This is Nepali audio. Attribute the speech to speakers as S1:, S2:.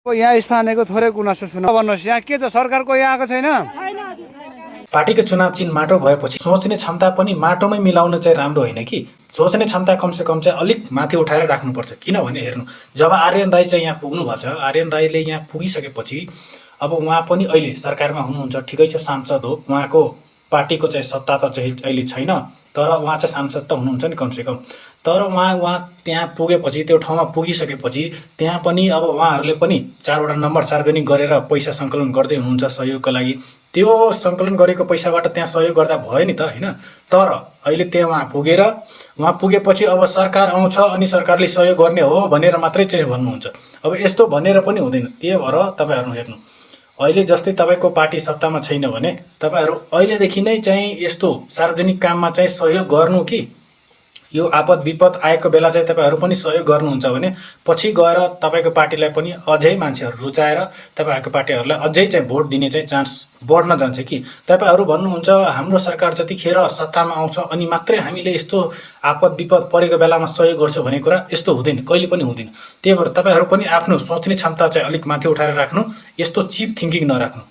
S1: यहाँ स्थानीयको थोरै गुनासो सुन भन्नुहोस्, यहाँ के छ सरकारको यहाँ आएको छैन?
S2: पार्टीको चुनाव चिन्ह माटो भएपछि सोच्ने क्षमता पनि माटोमै मिलाउन चाहिँ राम्रो होइन कि। सोच्ने क्षमता कमसे कम चाहिँ अलिक माथि उठाएर राख्नुपर्छ। किनभने हेर्नु, जब आर्यन राई चाहिँ यहाँ पुग्नुभएको छ, आर्यन राईले यहाँ पुगिसकेपछि अब उहाँ पनि अहिले सरकारमा हुनुहुन्छ, ठिकै छ, सांसद हो, उहाँको पार्टीको चाहिँ सत्ता त चाहिँ अहिले छैन, तर उहाँ चाहिँ सांसद त हुनुहुन्छ नि कमसेकम। तर उहाँ त्यहाँ पुगेपछि, त्यो ठाउँमा पुगिसकेपछि त्यहाँ पनि अब उहाँहरूले पनि 4वटा नम्बर सार्वजनिक गरेर पैसा सङ्कलन गर्दै हुनुहुन्छ सहयोगको लागि। त्यो सङ्कलन गरेको पैसाबाट त्यहाँ सहयोग गर्दा भयो नि त, होइन? तर अहिले त्यहाँ उहाँ पुगेपछि अब सरकार आउँछ अनि सरकारले सहयोग गर्ने हो भनेर मात्रै चाहिँ भन्नुहुन्छ। अब यस्तो भनेर पनि हुँदैन। त्यही भएर तपाईँहरू हेर्नु, अहिले जस्तै तपाईँको पार्टी सत्तामा छैन भने तपाईँहरू अहिलेदेखि नै चाहिँ यस्तो सार्वजनिक काममा चाहिँ सहयोग गर्नु कि यो आपद विपद आएको बेला चाहिँ तपाईँहरू पनि सहयोग गर्नुहुन्छ भने पछि गएर तपाईँको पार्टीलाई पनि अझै मान्छेहरू रुचाएर तपाईँहरूको पार्टीहरूलाई अझै चाहिँ भोट दिने चाहिँ चान्स बढ्न जान्छ कि। तपाईँहरू भन्नुहुन्छ हाम्रो सरकार जतिखेर सत्तामा आउँछ अनि मात्रै हामीले यस्तो आपद विपद परेको बेलामा सहयोग गर्छ भन्ने कुरा यस्तो हुँदैन, कहिले पनि हुँदैन। त्यही भएर तपाईँहरू पनि आफ्नो सोच्ने क्षमता चाहिँ अलिक माथि उठाएर राख्नु, यस्तो चिप थिङ्किङ नराख्नु।